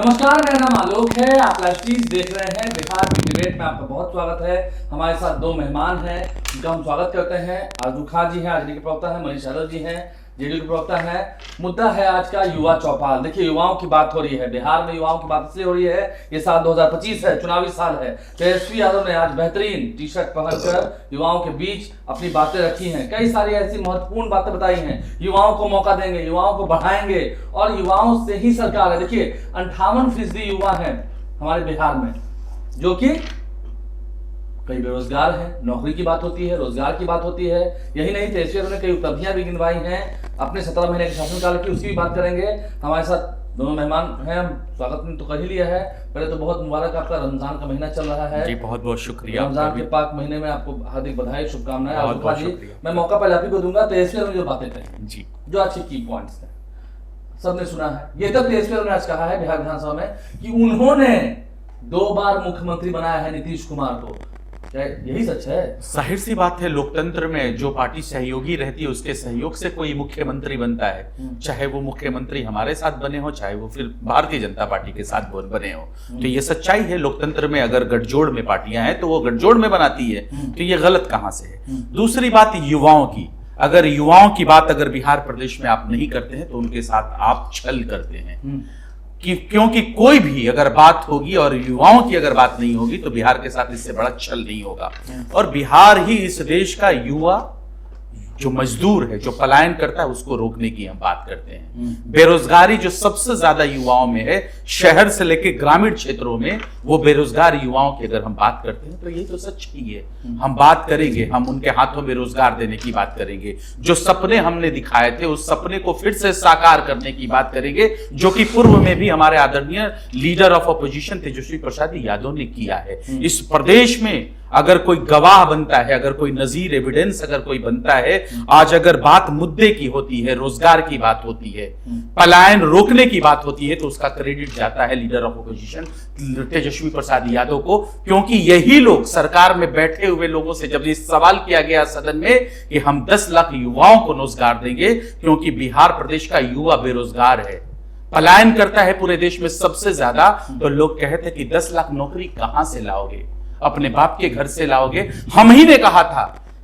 नमस्कार, मेरा नाम आलोक है। आप लाइव देख रहे हैं बिहार बिग डिबेट में। आपका बहुत स्वागत है। हमारे साथ दो मेहमान हैं जिनका हम स्वागत करते हैं। आजू खान जी हैं, आरजेडी के प्रवक्ता हैं, मनीष यादव जी हैं, जेडीयू के प्रवक्ता हैं। मुद्दा है आज का युवा चौपाल। देखिए, युवाओं की बात हो रही है, बिहार में युवाओं की बात इसलिए हो रही है, ये साल 2025 है, चुनावी साल है। तेजस्वी यादव ने आज बेहतरीन टी शर्ट पहनकर युवाओं के बीच अपनी बातें रखी हैं। कई सारी ऐसी महत्वपूर्ण बातें बताई हैं। युवाओं को मौका देंगे, युवाओं को बढ़ाएंगे और युवाओं से ही सरकार है। देखिए, 58% युवा हैं हमारे बिहार में जो कि कई बेरोजगार हैं। नौकरी की बात होती है, रोजगार की बात होती है। यही नहीं, तेजस्वी यादव ने कई उपलब्धियां भी गिनवाई हैं अपने 17 महीने के शासनकाल की, उसकी भी बात करेंगे। हमारे साथ दोनों मेहमान हैं। हम स्वागत में तो कर ही लिया है। पहले तो बहुत मुबारक, आपका रमजान का महीना चल रहा है जी, बहुत बहुत शुक्रिया। रमजान के पाक महीने में आपको हार्दिक बधाई, शुभकामनाएं। आजू जी, मैं मौका पहले आप ही को दूंगा। तेजस्वी यादव ने जो बातें कही जी, जो अच्छे की पॉइंट्स थे, सबने सुना है। ये तब तेजस्वी यादव ने आज कहा है बिहार विधानसभा में कि उन्होंने 2 बार मुख्यमंत्री बनाया है नीतीश कुमार को। क्या यही सच है? जाहिर सी बात है, लोकतंत्र में जो पार्टी सहयोगी रहती है उसके सहयोग से कोई मुख्यमंत्री बनता है। चाहे वो मुख्यमंत्री हमारे साथ बने हो, चाहे वो फिर भारतीय जनता पार्टी के साथ बने हो। तो ये सच्चाई है। लोकतंत्र में अगर गठजोड़ में पार्टियां हैं तो वो गठजोड़ में बनाती है। तो ये गलत कहां से है? दूसरी बात युवाओं की। अगर युवाओं की बात अगर बिहार प्रदेश में आप नहीं करते हैं तो उनके साथ आप छल करते हैं। क्योंकि कोई भी अगर बात होगी और युवाओं की अगर बात नहीं होगी तो बिहार के साथ इससे बड़ा छल नहीं होगा। और बिहार ही इस देश का युवा जो मजदूर है, जो पलायन करता है, उसको रोकने की हम बात करते हैं। बेरोजगारी जो सबसे ज्यादा युवाओं में है, शहर से लेकर ग्रामीण क्षेत्रों में, वो बेरोजगार युवाओं की अगर हम बात करते हैं तो ये तो सच ही है। हम बात करेंगे, हम उनके हाथों में रोजगार देने की बात करेंगे। जो सपने हमने दिखाए थे उस सपने को फिर से साकार करने की बात करेंगे, जो कि पूर्व में भी हमारे आदरणीय leader of opposition Tejashwi Prasad Yadav ने किया है। इस प्रदेश में अगर कोई गवाह बनता है, अगर कोई नजीर एविडेंस अगर कोई बनता है, आज अगर बात मुद्दे की होती है, रोजगार की बात होती है, पलायन रोकने की बात होती है, तो उसका क्रेडिट जाता है leader of opposition Tejashwi Prasad Yadav को। क्योंकि यही लोग सरकार में बैठे हुए लोगों से जब ये सवाल किया गया सदन में कि हम 10 लाख युवाओं को रोजगार देंगे, क्योंकि बिहार प्रदेश का युवा बेरोजगार है, पलायन करता है पूरे देश में सबसे ज्यादा, तो लोग कहते हैं कि 10 लाख नौकरी कहां से लाओगे? अपने बाप के घर से लाओगे। हम ही ने कहा था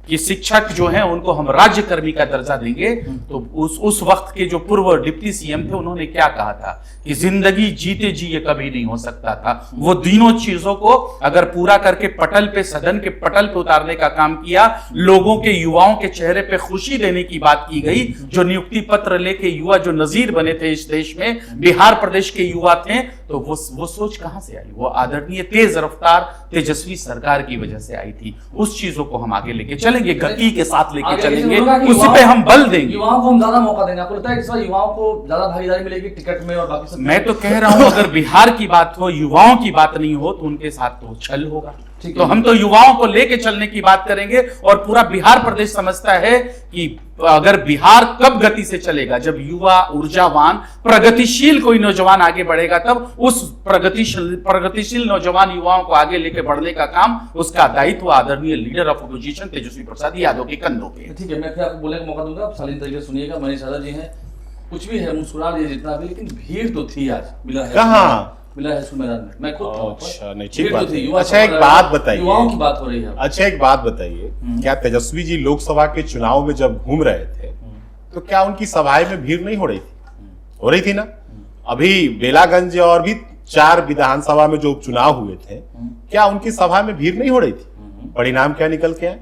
कि शिक्षक जो हैं उनको हम राज्य कर्मी का दर्जा देंगे। तो उस वक्त के जो पूर्व डिप्टी सीएम थे उन्होंने क्या कहा था कि जिंदगी जीते जी ये कभी नहीं हो सकता था। वो तीनों चीजों को अगर पूरा करके पटल पे, सदन के पटल पे उतारने का काम किया, लोगों के, युवाओं के चेहरे पे खुशी देने की बात की गई। जो नियुक्ति पत्र लेके युवा जो नजीर बने थे इस देश में, बिहार प्रदेश के युवा थे, तो वो सोच कहां से आई? वो आदरणीय तेज रफ्तार तेजस्वी सरकार की वजह से आई थी। उस चीजों को हम आगे लेके चलेंगे, गति के साथ लेके चलेंगे, उसी पे हम बल देंगे। युवाओं को हम ज्यादा मौका देंगे। आपको लगता है इस बार युवाओं को ज्यादा भागीदारी मिलेगी टिकट में और बाकी सब? मैं तो कह रहा हूं, अगर बिहार की बात हो, युवाओं की बात नहीं हो, तो उनके साथ तो छल होगा। तो हम तो युवाओं को लेके चलने की बात करेंगे। और पूरा बिहार प्रदेश समझता है कि अगर बिहार कब गति से चलेगा, जब युवा, ऊर्जावान, प्रगतिशील कोई नौजवान आगे बढ़ेगा, तब उस प्रगतिशील नौजवान युवाओं को आगे लेके बढ़ने का काम, उसका दायित्व आदरणीय leader of opposition Tejashwi Prasad Yadav के कंधों पे। ठीक है, मैं फिर आपको बोलने का मौका दूंगा, आप शालीन तरीके से सुनिएगा। मनीष यादव जी हैं, कुछ भी है, मुस्कुरा लीजिए जितना भी, लेकिन भीड़ तो थी आज। मिला है कहाँ? मिला है मैदान में, मैं खुद था। अच्छा, नहीं, ठीक बात है। अच्छा, एक बात बताइए, युवाओं की बात हो रही है। अच्छा, एक बात बताइए, क्या तेजस्वी जी लोकसभा के चुनाव में जब घूम रहे थे तो क्या उनकी सभाएं में भीड़ नहीं हो रही थी? हो रही थी ना। अभी बेलागंज और भी 4 विधानसभा में जो उपचुनाव हुए थे, क्या उनकी सभा में भीड़ नहीं हो रही थी? परिणाम क्या निकल के आए?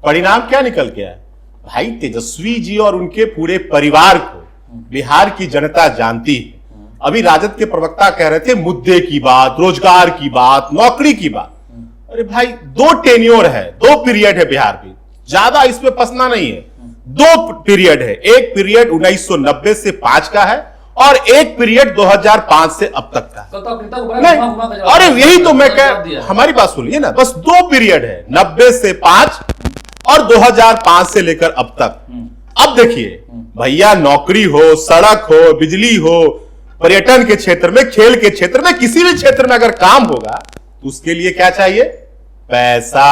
परिणाम क्या निकल के आए? भाई, तेजस्वी जी और उनके पूरे परिवार को बिहार की जनता जानती है। अभी राजद के प्रवक्ता कह रहे थे मुद्दे की बात, रोजगार की बात, नौकरी की बात। अरे भाई, 2 टेन्योर है, 2 पीरियड है बिहार में, ज्यादा इसमें फंसना नहीं है। 2 पीरियड है। एक पीरियड 1990 से 5 का है और एक पीरियड 2005 से अब तक का है। नहीं, अरे यही तो मैं कह, हमारी बात सुनिए ना, बस 2 पीरियड है, 90 से 5 और 2005 से लेकर अब तक। अब देखिए भैया, नौकरी हो, सड़क हो, बिजली हो, पर्यटन के क्षेत्र में, खेल के क्षेत्र में, किसी भी क्षेत्र में अगर काम होगा तो उसके लिए क्या चाहिए? पैसा।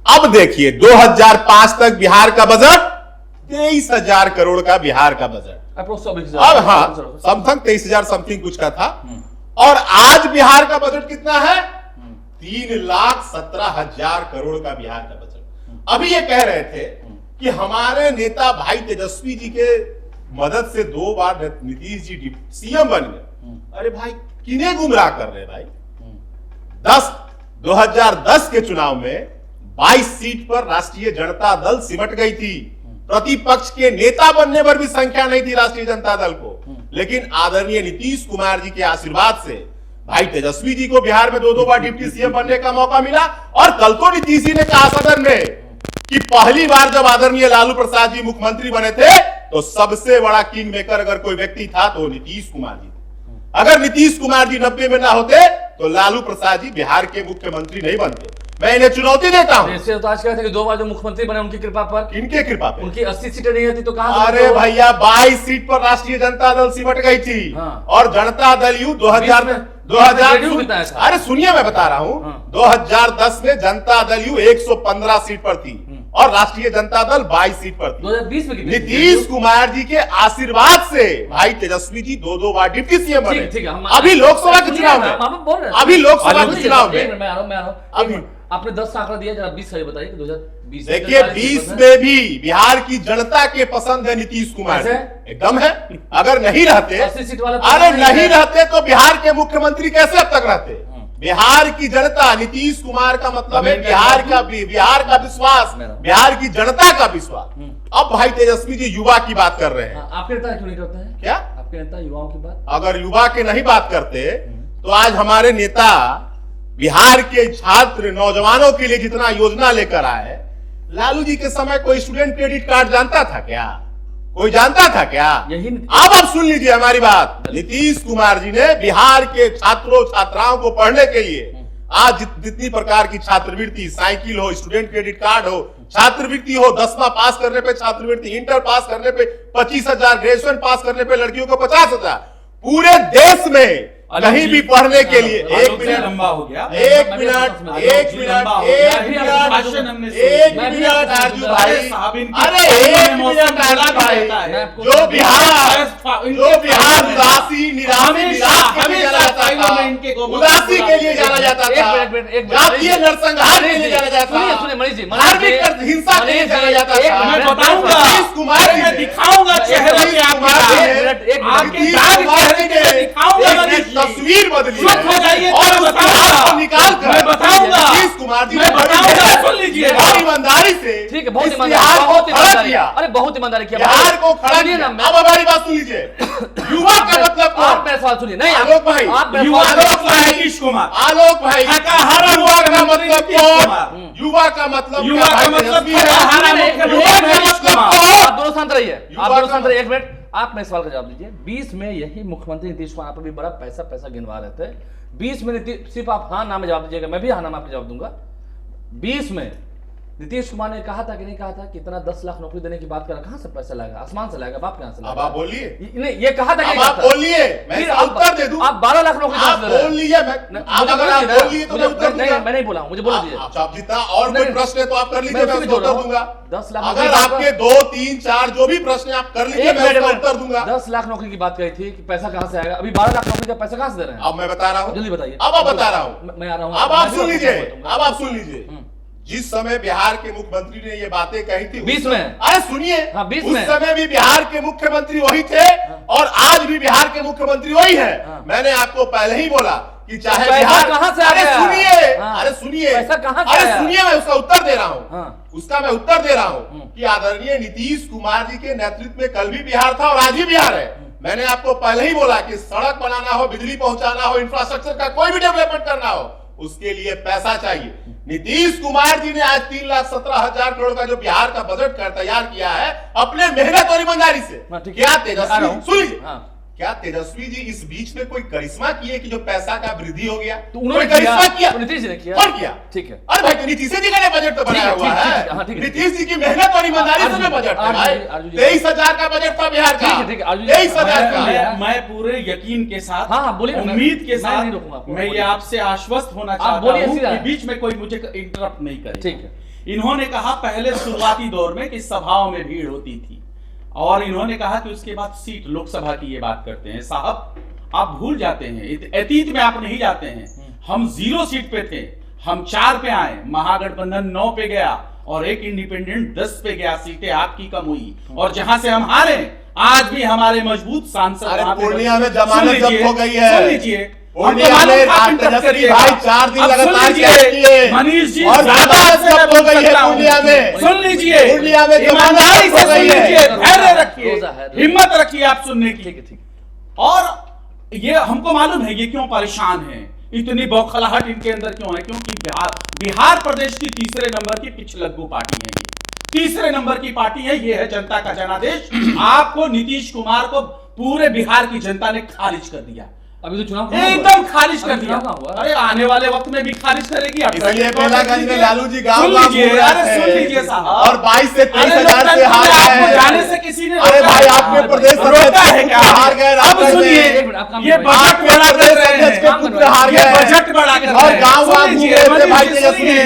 अब देखिए, 2005 तक बिहार का बजट 23,000 करोड़ का बिहार का बजट। अब हाँ, समथिंग 23,000 समथिंग कुछ का था। और आज बिहार का बजट कितना है? 3,17,000 करोड़ का बिहार का बजट। अभी ये कह रहे थे कि हमारे नेता भाई तेजस्वी जी के मदद से 2 बार नीतीश जी सीएम बन गए। अरे भाई किन्हें गुमराह कर रहे भाई? 2010 के चुनाव में 22 सीट पर राष्ट्रीय जनता दल सिमट गई थी। प्रतिपक्ष के नेता बनने पर भी संख्या नहीं थी राष्ट्रीय जनता दल को, लेकिन आदरणीय नीतीश कुमार जी के आशीर्वाद से भाई तेजस्वी जी को बिहार में 2 बार डिप्टी सीएम बनने का मौका मिला। और कल तो नीतीश जी ने कहा सदन में कि पहली बार जब आदरणीय लालू प्रसाद जी मुख्यमंत्री बने थे तो सबसे बड़ा किंग मेकर अगर कोई व्यक्ति था तो नीतीश कुमार जी। अगर नीतीश कुमार जी 90 में ना होते तो लालू प्रसाद जी बिहार के मुख्यमंत्री नहीं बनते। मैं इन्हें चुनौती देता हूं। तो आज कहते हैं कि 2 बार जो मुख्यमंत्री बने उनकी कृपा पर, किनके कृपा पे? उनकी 80 सीटें नहीं होती तो कहां? अरे भैया 22 सीट पर राष्ट्रीय जनता दल सिमट गई थी। और जनता दल यू 2000 अरे सुनिए मैं बता रहा हूं, 2010 में जनता दल यू 115 सीट पर थी और राष्ट्रीय जनता दल 22 सीट पर थी। 2020 में नीतीश कुमार जी के आशीर्वाद से भाई तेजस्वी जी 2 बार डिप्टी सीएम बने। अभी लोकसभा के चुनाव में, अभी लोकसभा के चुनाव में आपने 10 का आंकड़ा दिया, जरा 20 का बताइए कि 2020। देखिए 20 में भी बिहार की जनता के पसंद है नीतीश कुमार जी, एकदम है। अगर नहीं रहते, अरे नहीं रहते तो बिहार के मुख्यमंत्री कैसे अब तक रहते? बिहार की जनता, नीतीश कुमार का मतलब है बिहार का विश्वास, बिहार की जनता का विश्वास। अब भाई तेजस्वी जी युवा की बात कर रहे हैं। आपके नेता क्यों नहीं करते हैं? क्या आपके नेता युवाओं की बात? अगर युवा के नहीं बात करते तो आज हमारे नेता बिहार के छात्र नौजवानों के लिए जितना योजना लेकर आए, लालू जी के समय कोई स्टूडेंट क्रेडिट कार्ड जानता था क्या? कोई जानता था क्या? यही अब आप सुन लीजिए हमारी बात। नीतीश कुमार जी ने बिहार के छात्रों छात्राओं को पढ़ने के लिए आज जितनी प्रकार की छात्रवृत्ति, साइकिल हो, स्टूडेंट क्रेडिट कार्ड हो, छात्रवृत्ति हो, 10वां पास करने पे छात्रवृत्ति, इंटर पास करने पे 25,000, ग्रेजुएशन पास करने पे लड़कियों को 50,000, पूरे देश में कहीं भी पढ़ने के लिए। एक मिनट लंबा हो गया, एक मिनट आरजू भाई, अरे 1 मिनट आरजू भाई, जो बिहार उदासी निराश के लिए जाना जाता था, उदासी के लिए जाना जाता था, जातीय नरसंहार के लिए जाना जाता था, धार्मिक हिंसा के लिए जाना जाता था। मैं बताऊंगा, नीतीश कुमार जी दिखाऊंगा चेहरे पे आपके तस्वीर बदली हो जाइए और उसको निकाल कर मैं बताऊंगा, नीतीश कुमार जी मैं बताऊंगा, सुन लीजिए बहुत ईमानदारी से, ठीक है, बहुत इस ईमानदारी, बिहार को बहुत खड़ा ईमानदारी किया, अरे बहुत ईमानदारी किया बिहार को खड़ा सुनिए किया। ना, अब हमारी बात सुन लीजिए, युवा का मतलब कौन? आप मेरा सवाल सुनिए। नहीं आलोक भाई, आप मेरा युवा सवाल लोग भाई नीतीश कुमार, आलोक भाई, शाकाहारा युवा का मुख्यमंत्री मतलब नीतीश कौन? कुमार। युवा का मतलब युवा क्या? का भाई मतलब तेजस्वी है। शाकाहारा युवा मुख्यमंत्री का नीतीश मतलब कुमार। कौन? आप दोनों शांत रहिए, युवा आप दोनों का शांत रहिए। 1 मिनट, आप मेरे सवाल का जवाब दीजिए। 20 में यही मुख्यमंत्री नीतीश कुमार पर भी बड़ा पैसा गिनवा रहे थे। 20 में सिर्फ आप हाँ नाम में जवाब दीजिएगा, मैं भी हाँ नाम आपको जवाब दूंगा। 20 में नीतीश कुमार ने कहा था कि नहीं कहा था कि इतना 10 लाख नौकरी देने की बात कर रहा, कहां से पैसा लाएगा? आसमान से लाएगा, बाप कहां से अब लाएगा? आप बोलिए, नहीं ये कहा था कि अब आप बोलिए, मैं फिर इसका उत्तर दे दूं। आप 12 लाख नौकरी आप कहां से दे रहे बोल हैं? लीजिए, आप अगर आप बोल लिए तो मैं उत्तर नहीं दूंगा। मैं नहीं बोला हूं, मुझे बोल दीजिए। आप जितना और कोई नहीं, प्रश्न है तो आप कर लीजिए, मैं मैं उसी में उसका बोल रहा उत्तर हूं। दूंगा। 10 लाख अगर नौकरी आपके 2, 3, 4 जो भी प्रश्न आप कर लीजिए, मैं उसका उत्तर दूंगा। 10 लाख नौकरी की बात कही थी कि पैसा कहां से आएगा? अभी 12 लाख नौकरी का पैसा कहां से दे रहे हैं? अब मैं बता रहा हूं, जल्दी बताइए। अब आप बता रहा हूं, मैं आ रहा हूं। अब आप सुन लीजिए, अब आप सुन लीजिए। जिस समय बिहार के मुख्यमंत्री ने ये बातें कही थी 20 में, अरे सुनिए, हाँ, 20 उस में समय भी बिहार के मुख्यमंत्री वही थे और आज भी बिहार के मुख्यमंत्री वही है। मैंने आपको पहले ही बोला कि चाहे पैसा बिहार, कहां से आ अरे गया? सुनिए, हाँ, अरे सुनिए, पैसा कहां से अरे आया? सुनिए, मैं उसका उत्तर दे रहा हूं। हाँ। उसका मैं उत्तर दे रहा हूं कि आदरणीय नीतीश कुमार जी के नेतृत्व में कल भी बिहार था और आज भी बिहार है। मैंने आपको पहले ही बोला कि सड़क बनाना हो, बिजली पहुंचाना हो, इंफ्रास्ट्रक्चर का कोई भी डेवलपमेंट करना हो, उसके लिए पैसा चाहिए। नीतीश कुमार जी ने आज 3,17,000 करोड़ का जो बिहार का बजट तैयार किया है अपने मेहनत और ईमानदारी से। क्या तेजस्वी, सुन लीजिए, क्या तेजस्वी जी इस बीच में कोई करिश्मा किए कि जो पैसा का वृद्धि हो गया? तो उन्होंने करिश्मा किया, नीतीश जी ने किया। कौन किया? ठीक है, अरे भाई तो नीतीश जी का बजट तो बनाया हुआ है, नीतीश जी की मेहनत और ईमानदारी से बजट है भाई। 23,000 का बजट था बिहार का, 23,000 का। मैं पूरे यकीन के साथ, हाँ बोलिए, उम्मीद के साथ नहीं रोकूंगा आपको, मैं ये आपसे आश्वस्त होना चाहता हूँ कि बीच में कोई मुझे इंटरप्ट नहीं करे। ठीक है। इन्होंने कहा पहले शुरुआती दौर में कि सभाओं में भीड़ होती थी, और इन्होंने कहा कि उसके बाद सीट लोकसभा की ये बात करते हैं। साहब आप भूल जाते हैं, अतीत में आप नहीं जाते हैं। हम 0 सीट पे थे, हम 4 पे आए, महागठबंधन 9 पे गया और एक इंडिपेंडेंट 10 पे गया। सीटें आपकी कम हुई और जहां से हम हारे आज भी हमारे मजबूत सांसद। अरे पूर्णिया में जमानत जब्त हो गई है। सुन लीजिए, पूर्णिया में तेजस्वी भाई 4 दिन लगातार कैद किए मनीष जी और जमानत जब्त हो गई है पूर्णिया में। सुन लीजिए, पूर्णिया में जमानत ईमानदारी जब्त से हो सुन गई है। लीजिए, धैर्य रखिए, रोजा है। हिम्मत रखिए आप सुनने की। ठीक है, ठीक। और ये हमको मालूम है ये क्यों परेशान है, इतनी बौखलाहट इनके अंदर क्यों है, क्योंकि बिहार प्रदेश की तीसरे नंबर की पिछलग्गू पार्टी है। तीसरे नंबर की पार्टी है, ये है जनता का जनादेश। आपको नीतीश कुमार को पूरे बिहार की जनता ने खारिज कर दिया, अभी तो चुनाव एकदम खारिज कर दिया। हुआ। अरे आने वाले वक्त में भी खारिज करेगी। इसलिए बेलागंज में लालू जी गांव सुन गांव लीजिए, घूम रहे अरे थे। सुन लीजिए साहब, और 22 से 23 अरे हजार से हार आपको गए। जाने से किसी ने अरे रोका भाई है? आपके प्रदेश रोका है क्या? हार गए। अब सुनिए, एक मिनट, आप काम ये करिए। बजट बड़ा कर रहे हैं, के पुत्र हार ये गए। बजट बड़ा कर और रहे हैं। गांव गांव सुन घूम लीजिए, रहे थे मनीष भाई जी तेजस्वी। सुनिए।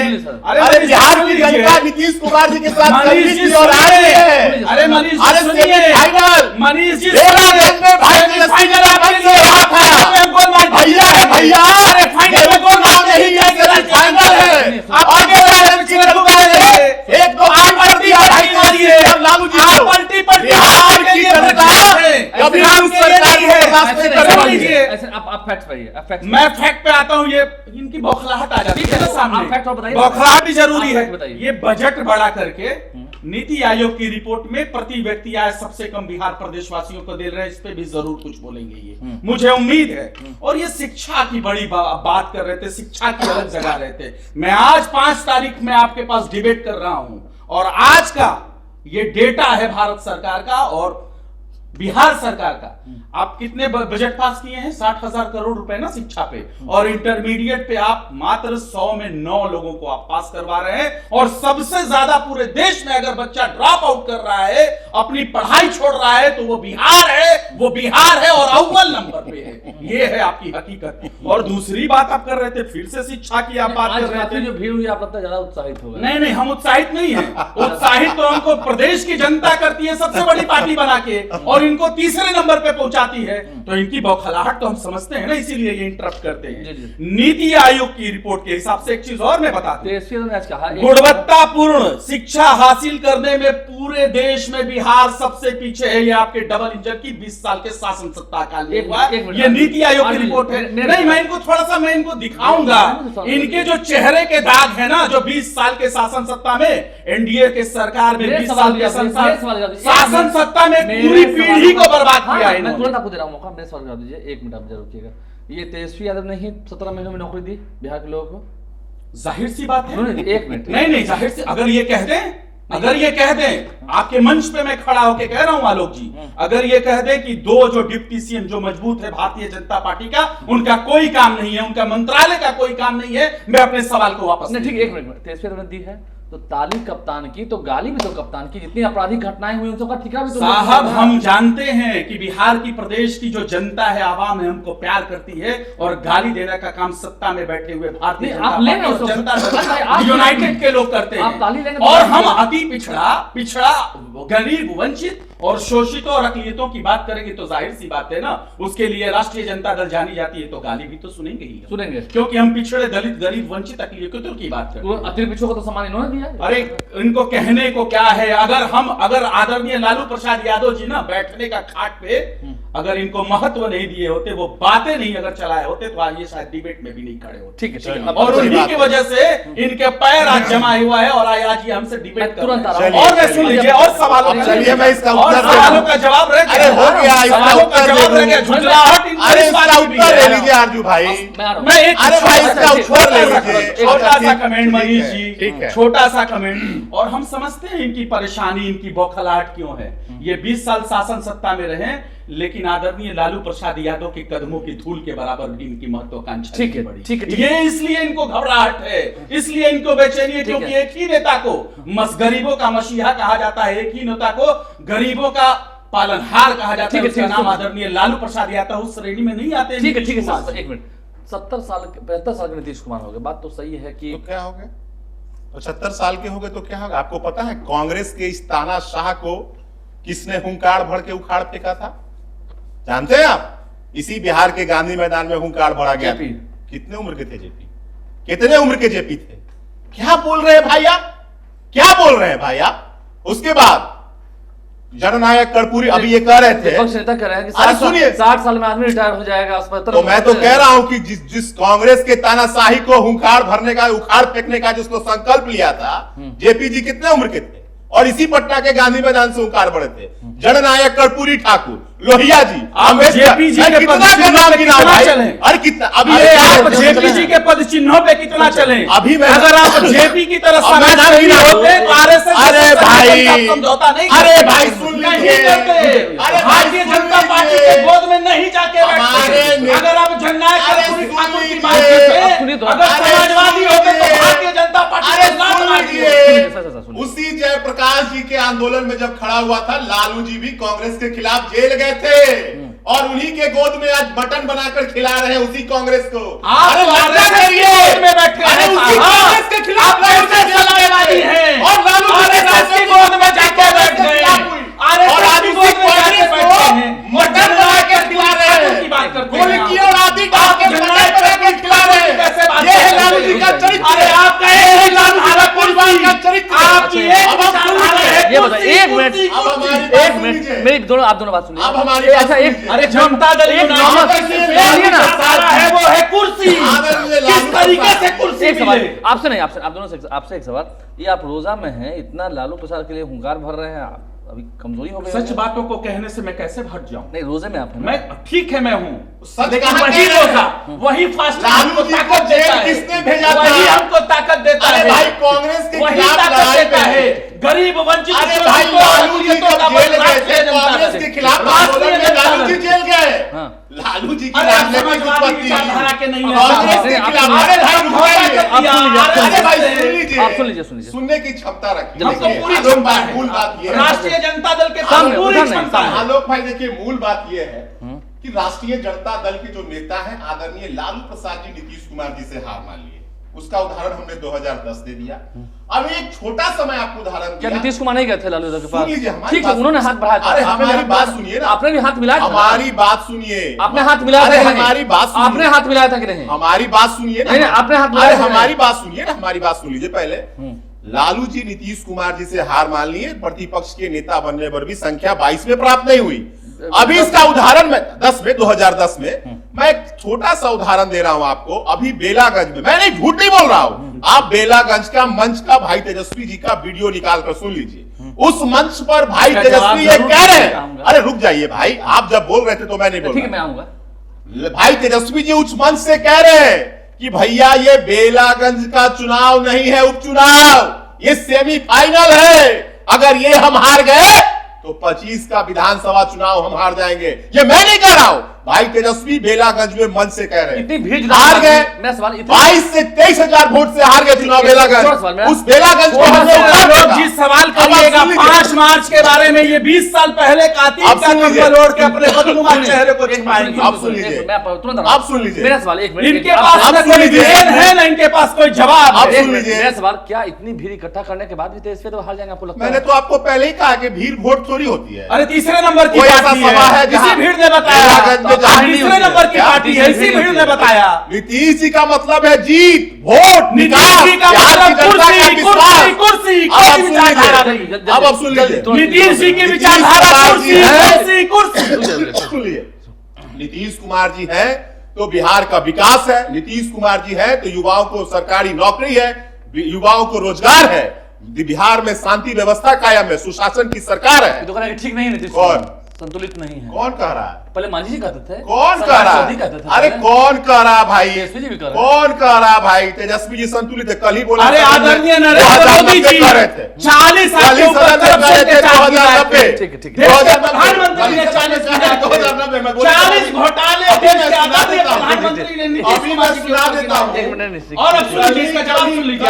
अरे बिहार की जनता नीतीश कुमार जी के साथ मनीष जी की और आ रही है। अरे मनीष अरे जी सुनिए, सेमीफाइनल मनीष जी बेलागंज में भाई फाइनल आपके लिए रहा था। भैया है भैया, अरे फाइनल में कौन नाम नहीं है, सेमीफाइनल है। आप आगे एक दो आम कर दिया भाई लालू जी को। बिहार की जनता कभी भी सरकार को बर्दाश्त नहीं करेगी। ऐसे आप फैक्ट पाइए, आप फैक्ट। मैं फैक्ट पे आता हूँ, ये इनकी बौखलाहट आ जाती है ना सामने। आप फैक्ट और बताइए। बौखलाहट भी जरूरी आप है। फैक्ट बताइए। ये बजट बड़ा करके नीति आयोग की रिपोर्ट में प्रति व्यक्ति आय सबसे कम बिहार प्रदेश वासियों को दे रहे हैं। इस पे भी जरूर कुछ बोलेंगे ये, मुझे उम्मीद है। और ये शिक्षा की बड़ी बात कर रहे थे, शिक्षा की अलग जगह रहे थे। मैं आज 5 तारीख में आपके पास डिबेट कर रहा हूं और आज का ये डेटा है भारत सरकार का और बिहार सरकार का। आप कितने बजट पास किए हैं? 60,000 करोड़ रुपए ना शिक्षा पे, और इंटरमीडिएट पे आप मात्र 100 में 9 लोगों को आप पास करवा रहे हैं। और सबसे ज्यादा पूरे देश में अगर बच्चा ड्रॉप आउट कर रहा है, अपनी पढ़ाई छोड़ रहा है, तो वो बिहार है। वो बिहार है और अव्वल नंबर पे है। ये है आपकी हकीकत। और दूसरी बात आप कर रहे थे, फिर से शिक्षा की आप बात कर रहे थे। जो भीड़ हुई आप लगता है ज्यादा उत्साहित हो गए। नहीं, हम उत्साहित नहीं है। उत्साहित तो हमको प्रदेश की जनता करती है सबसे बड़ी पार्टी बना के, और इनको तीसरे नंबर पे पहुंचाती है। तो इनकी बौखलाहट तो हम समझते हैं ना, इसीलिए ये इंटरप्ट करते हैं। नीति आयोग की रिपोर्ट के हिसाब से एक चीज और मैं बता दूं, गुणवत्तापूर्ण शिक्षा हासिल करने में पूरे देश में बिहार सबसे पीछे है। ये आपके डबल इंजन की 20 साल के शासन सत्ता काल में हुआ। ये नीति आयोग की रिपोर्ट है। नहीं, मैं इनको थोड़ा सा मैं इनको दिखाऊंगा। इनके जो चेहरे के दाग है ना, जो 20 साल के शासन सत्ता में, एनडीए के सरकार में 20 साल के शासन सत्ता में पूरी पीढ़ी को बर्बाद किया है। मैं तुरंत आपको दे रहा हूं मौका, मेरे सवाल जवाब दीजिए। 1 मिनट आप जरूर रुकिएगा। ये तेजस्वी यादव ने ही 17 महीनों में नौकरी दी बिहार के लोगों को? जाहिर सी बात है। 1 मिनट। नहीं, जाहिर सी, अगर ये कह दें, आपके मंच पे मैं खड़ा होकर कह रहा हूं आलोक जी, अगर ये कह दें कि 2 जो डिप्टी सीएम जो मजबूत है भारतीय जनता पार्टी का, उनका कोई काम नहीं है, उनका मंत्रालय का कोई काम नहीं है, मैं अपने सवाल को वापस नहीं। ठीक, 1 मिनट। तेजस्वी यादव ने दी है तो ताली कप्तान की, तो गाली भी तो कप्तान की। जितनी आपराधिक घटनाएं हुई उन सबका ठिकाना भी तो साहब, हम जानते हैं कि बिहार की प्रदेश की जो जनता है, आवाम है, हमको प्यार करती है, और गाली देने का काम सत्ता में बैठे हुए भारतीय जनता यूनाइटेड के लोग करते हैं। और हम अति पिछड़ा गरीब, वंचित और शोषितों और अकलियतों की बात करेंगे तो जाहिर सी बात है ना, उसके लिए राष्ट्रीय जनता दल जानी जाती है, तो गाली भी तो सुनेंगे, क्योंकि हम पिछड़े, दलित, गरीब, वंचित, अकलियतों की बात करते हैं। अतिरिक्त पिछड़ों को तो सम्मान इन्होंने दिया। अरे इनको कहने को क्या है? अगर आदरणीय लालू प्रसाद यादव जी ना बैठने का खाट पे अगर इनको महत्व नहीं दिए होते, वो बातें नहीं अगर चलाए होते, तो आज ये शायद डिबेट में भी नहीं खड़े होते। ठीक है। और उन्हीं की वजह से इनके पैर आज जमा हुआ है और आज ये हमसे डिबेट कर रहे हैं। और मैं सुन लीजिए, और सवालों चलिए मैं इसका सवालों का जवाब रह गया। अरे हो गया, सवालों का जवाब रह गया। झुंझलाहट अरे इसका उत्तर ले लीजिए आरजू भाई। मैं एक अरे भाई इसका उत्तर ले लीजिए। छोटा सा कमेंट मनीष जी, ठीक है, छोटा सा कमेंट। और हम समझते हैं इनकी परेशानी, इनकी बौखलाहट क्यों है। ये 20 साल शासन सत्ता में रहे, लेकिन आदरणीय लालू प्रसाद यादव के कदमों की धूल के बराबर भी इनकी महत्वाकांक्षा ठीक है, बड़ी। ठीक है। ये इसलिए इनको घबराहट है, इसलिए इनको बेचैनी है, क्योंकि एक ही नेता को गरीबों का मसीहा कहा जाता है, एक ही नेता को गरीबों का पालनहार कहा जाता है। उसका नाम आदरणीय लालू प्रसाद यादव उस श्रेणी में नहीं आते। ठीक है। 1 मिनट। 70 साल 75 साल के नीतीश कुमार हो गए, बात तो सही है कि तो क्या हो गया? 75 साल के हो गए तो क्या होगा? आपको पता है कांग्रेस के इस तानाशाह को किसने हुंकार भर के उखाड़ फेंका था? जानते हैं आप? इसी बिहार के गांधी मैदान में हुंकार भरा गया। जेपी। कितने उम्र के थे जेपी? कितने उम्र के जेपी थे? क्या बोल रहे हैं भाई आप? क्या बोल रहे हैं भाई आप? उसके बाद जननायक कर्पूरी अभी ये कह रहे थे, विपक्ष नेता कह रहे हैं कि अरे सुनिए, 60 साल में आदमी रिटायर हो जाएगा। तो मैं तो कह रहा हूं कि जिस कांग्रेस के तानाशाही को हुंकार भरने का, उखाड़ फेंकने का जिसको संकल्प लिया था, जेपी जी कितने उम्र के थे? और इसी पटना के गांधी मैदान से हुंकार भरे थे। जननायक कर्पूरी ठाकुर, लोहिया जी, जेपी जी के पद चिन्हों पे कितना चले? अरे कितना अभी आप जेपी जी के पद चिन्हों पे कितना चले? अभी मैं अगर आप जेपी की तरह समाजसेवी होते तो आरएसएस अरे भाई, समझौता नहीं अरे भाई सुन लीजिए, अरे भारतीय जनता पार्टी के गोद में नहीं जाके बैठते। अगर आप जननायक कर्पूरी ठाकुर की बात करते, अगर समाजवादी होते तो भारतीय जनता पार्टी को लात मारती। उसी जयप्रकाश जी के आंदोलन में जब खड़ा हुआ था, लालू जी भी कांग्रेस के खिलाफ जेल गए थे और उन्हीं के गोद में आज बटन बनाकर खिला रहे हैं उसी कांग्रेस को। अरे गोद में बैठे अरे उसी कांग्रेस के खिलाफ समाजवादी हैं और लालू की गोद में जाके बैठ गए और आज उसी कांग्रेस को बटन बनाकर खिला रहे हैं। की बात करते हैं, गोलकी और आदि डाल के जननायक बनाकर खिला रहे हैं। कैसे बात ये है लालू जी का चरित्र। अरे आप कहे लालू जी का परिवार का चरित्र। आपकी एक विचारधारा है। ये बताइए, एक मिनट, अब हमारी एक बात मिनट, सुनिए। मेरी दोनों आप दोनों बात सुनिए। अब हमारी ए, बात अच्छा एक, सुनिए। अरे जनता दल एक यूनाइटेड नॉर्मल- की सुनिए ना। विचारधारा है, वो है कुर्सी। आदरणीय किस लालू तरीके से प्रसाद। कुर्सी एक सवाल मिले? आपसे नहीं, आपसे, आप दोनों से, आपसे एक सवाल। ये आप रोजा में हैं, इतना लालू प्रसाद के लिए हुंकार भर रहे हैं, आप अभी कमजोरी हो गई सच है? बातों को कहने से मैं कैसे हट जाऊं? नहीं, रोजे में आप हैं ना? मैं ठीक है, मैं हूं, सच लेकिन कहाँ वही कह रहे रोजा, हैं? वही फास्ट लालू जी को जेल किसने भेजा था? वही हमको ताकत देता अरे है। भाई कांग्रेस के वही खिलाफ ताकत लड़ाई देता में है। गरीब वंचित अरे शोषित भाई को लालू जी वंचितों जब का जेल बदला गए थे, जनता कांग्रेस से। के खिलाफ राष्ट्रीय आंदोलन में जनता लालू जी दल। जेल गए। हाँ। लालू जी की अरे आप राजनीतिक समाजवादी उत्पत्ति विचारधारा के नहीं है। कांग्रेस के आप खिलाफ। सुनिए। अरे भाई रुकिए। आप सुन लीजिए, आप सुन अरे भाई लीजिए। सुन लीजिए, आप सुन लीजिए, सुन लीजिए। सुनने की क्षमता रखिए। हमको देखिए, पूरी आलोक क्षमता भाई, है। मूल बात ये है, राष्ट्रीय जनता दल के पास सामने, पूरी उधर नहीं, क्षमता है। आलोक भाई देखिए, मूल बात ये है कि राष्ट्रीय जनता दल के जो नेता हैं आदरणीय लालू प्रसाद जी नीतीश कुमार जी से हार मान लिए। उसका उदाहरण हमने 2010 दे दिया। अब एक छोटा सा मैं आपको उदाहरण क्या दिया। नीतीश कुमार नहीं गए थे लालू यादव के पास? सुन लीजिए, हमारी ठीक है, बात- उन्होंने हाथ बढ़ाया था। अरे आपने भी हमारी हाथ बात मिलाया- सुनिए ना। आपने भी हाथ मिलाया था ना? हमारी बात सुनिए। आपने हाथ मिलाया था अरे कि नहीं? हमारी बात सुनिए। आपने हाथ मिलाया था कि नहीं? हमारी बात सुनिए ना। नहीं, आपने हाथ अरे मिलाया था कि हमारी नहीं? बात सुनिए ना, हमारी बात सुन लीजिए पहले। लालू जी नीतीश कुमार जी से हार मान लिए, प्रतिपक्ष के नेता बनने पर भी संख्या 22 में प्राप्त नहीं हुई। अभी इसका उदाहरण मैं 2010 में मैं एक छोटा सा उदाहरण दे रहा हूं आपको। अभी बेलागंज में, मैं नहीं, झूठ नहीं बोल रहा हूं, आप बेलागंज का मंच का भाई तेजस्वी जी का वीडियो निकाल कर सुन लीजिए। उस मंच पर भाई क्या तेजस्वी जवाब ये जरूर कह रहे दीजिएगा, हैं, आऊंगा। अरे रुक जाइए भाई, आप जब बोल रहे थे तो मैं नहीं बोल ठीक है, रहा। मैं आऊंगा। भाई तेजस्वी जी उस मंच से कह रहे हैं कि भैया ये बेलागंज का चुनाव नहीं है, उपचुनाव, ये सेमीफाइनल है। अगर ये हम हार गए तो 25 का विधानसभा चुनाव हम हार जाएंगे। ये मैं नहीं कह रहा हूं, भाई तेजस्वी बेलागंज में मंच से कह रहे इतनी हैं। भीड़ हार गए, मैं सवाल 22 से 23 हजार वोट से हार गए चुनाव बेलागंज। उस बेलागंज को हमने उतार लोग दिया। जिस सवाल अब आप करिएगा सुन लीजिए। 5 मार्च के बारे में, ये 20 साल पहले कातिल अब का सुन लीजिए। कंबल ओढ़ के अपने बदनुमा चेहरे को छिपाएंगे। अब सुन लीजिए। मैं तुरंत अब सुन लीजिए। मेरा सवाल, एक मिनट, इनके आप- पास अब न सुन कोई लीजिए। भेद है, ना इनके पास कोई जवाब अब है। सुन लीजिए। मेरा सवाल, क्या इतनी भीड़ इकट्ठा करने के बाद भी तेजस्वी तो हार जाएंगे आपको लगता मैंने है? तो आपको पहले ही कहा कि भीड़ वोट थोड़ी होती है। अरे तीसरे नंबर की कोई ऐसा पार्टी सभा है है, जहां इसी भीड़ ने बताया। बेलागंज में जहां तीसरे नंबर की पार्टी है, इसी भीड़ ने बताया। नीतीश जी का मतलब है जीत, वोट, नीतीश निकास, जी का बिहार की मतलब जनता का कुर्सी, विश्वास। कुर्सी, कुर्सी, अब आप कोई सुन विचारधारा लीजिए। नहीं। अब आप सुन लीजिए। नीतीश जी की नीतीश विचारधारा कुमार कुर्सी, जी है। कुर्सी, कुर्सी। सुनिए, नीतीश कुमार जी हैं तो बिहार का विकास है, नीतीश कुमार जी हैं तो युवाओं को सरकारी नौकरी है, युवाओं को रोजगार है, बिहार में शांति व्यवस्था कायम है, सुशासन की सरकार है। ये तो कह रहा है कि ठीक नहीं है नीतीश कौन? कुमार, संतुलित नहीं है। कौन कह रहा है? पहले मांझी जी कहते थे, कौन कह समाजवादी रहा है? कहते थे अरे पहले। कौन कह रहा है भाई? तेजस्वी जी भी कह रहे हैं। कौन कह रहा है भाई? तेजस्वी जी संतुलित है, कल ही बोला। अरे था, आदरणीय 2090 नरेंद्र मोदी जी कह रहे थे। 40 साल के ऊपर करप्शन के चार्ज लगाए थे। ठीक है, ठीक है। देश के प्रधानमंत्री ने 40 घोटाले देश के आदरणीय प्रधानमंत्री ने नीतीश अभी कुमार मैं जी के सुना ऊपर देता हूं। एक मिनट नहीं, और अब सुन लीजिए, इसका जवाब सुन लीजिए।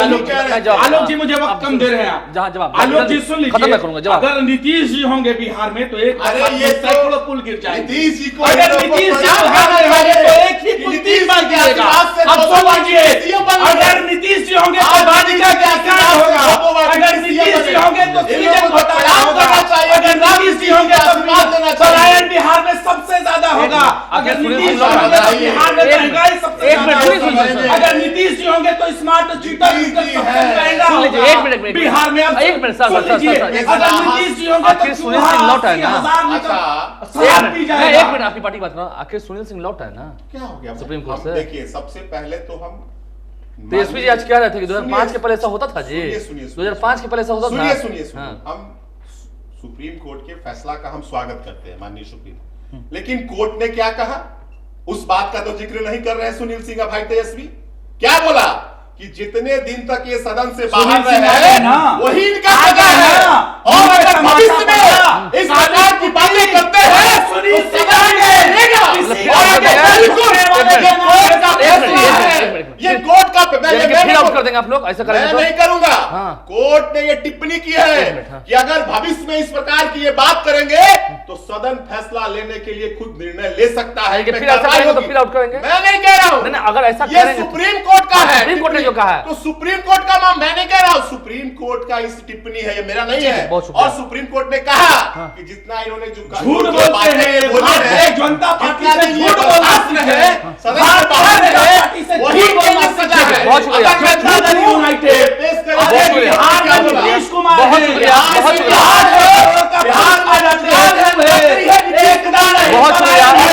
आलोक जी मुझे वक्त कम दे रहे हैं आप। जहाँ जवाब आलोक जी सुन खत्म मैं करूंगा लीजिए, जवाब। अगर नीतीश जी होंगे बिहार में तो एक अरे बार ये सैकड़ों पुल गिर जाएंगे। नीतीश नीतीश जी को अगर नीतीश जी को हराने होंगे तो एक ही कुल 3 बार गिरेगा। अब समझिए, अगर नीतीश जी होंगे तो बालिका का कांड होगा, अगर नीतीश जी होंगे तो सीजन घोटाला होगा, अगर नीतीश जी होंगे तो पलायन बिहार में सबसे ज्यादा होगा, अगर नीतीश जी होंगे तो बिहार में महंगाई सबसे ज्यादा होगी, अगर नीतीश जी होंगे तो स्मार्ट चीटर बिहार में। अब एक मिनट सर, अगर नीतीश जी होंगे आखिर तो सुनील सिंह लौट आए ना। शराब पी मैं जाएगा। एक मिनट आपकी पार्टी की बात कर रहा हूं, आखिर सुनील सिंह लौट आए ना क्या हो गया सुप्रीम कोर्ट हम से। देखिए, सबसे पहले तो हम तेजस्वी जी आज कह रहे थे कि 2005 के पहले ऐसा होता था जी। सुनिए, 2005 के पहले ऐसा होता था। सुनिए हाँ। हम सुप्रीम कोर्ट के फैसला का हम स्वागत करते हैं, माननीय सुप्रीम, लेकिन कोर्ट ने क्या कहा उस बात का तो जिक्र नहीं कर रहे हैं सुनील सिंह भाई तेजस्वी। क्या बोला कि जितने दिन तक ये सदन से बाहर रहे वही इनका सजा है, और अगर भविष्य में इस प्रकार की बातें करते हैं तो सजा रहेगा। ये कोर्ट का फिर आउट कर देंगे आप लोग, ऐसा मैं करेंगे नहीं करूंगा। हाँ। कोर्ट ने ये टिप्पणी की है कि अगर भविष्य में इस प्रकार की ये बात करेंगे तो सदन फैसला लेने के लिए खुद निर्णय ले सकता है। फिर ऐसा करेंगे तो फिर आउट करेंगे। मैं नहीं कह रहा हूं, नहीं, अगर ऐसा ये करेंगे सुप्रीम कोर्ट का है, सुप्रीम कोर्ट ने जो कहा है। तो सुप्रीम कोर्ट का मैं नहीं कह रहा हूं, सुप्रीम कोर्ट का इस टिप्पणी है, ये मेरा नहीं है। बहुत शुक्रिया। और सुप्रीम कोर्ट ने कहा कि जितना इन्होंने जो झूठ बोलते हैं, भारतीय जनता पार्टी से झूठ बोलना है, सदन से बाहर रहे वही इनकी सजा है। बहुत शुक्रिया। जनता दल यूनाइटेड पेश करें। बहुत शुक्रिया। बिहार में नीतीश कुमार बहुत है, शुक्रिया, बहुत शुक्रिया। बिहार में रंजन है, एकता है, बहुत शुक्रिया, बहुत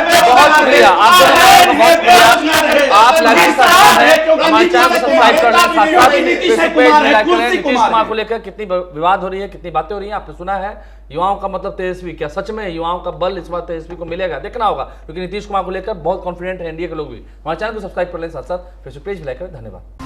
शुक्रिया। आप दोनों का बहुत शुक्रिया। आप लाइव के साथ हैं, हमारे चैनल को सब्सक्राइब कर लें, साथ-साथ नीतीश फेसबुक कुमार पेज है, लाइक करें। तुलसी नीतीश कुमार कुमार है। को लेकर कितनी विवाद हो रही है, कितनी बातें हो रही हैं, आपने सुना है। युवाओं का मतलब तेजस्वी, क्या सच में युवाओं का बल इस बार तेजस्वी को मिलेगा? देखना होगा, क्योंकि नीतीश कुमार को लेकर बहुत कॉन्फिडेंट है एनडीए के लोग भी। हमारे चैनल को सब्सक्राइब कर लें, साथ साथ फेसबुक पेज भी लाइक करें। धन्यवाद।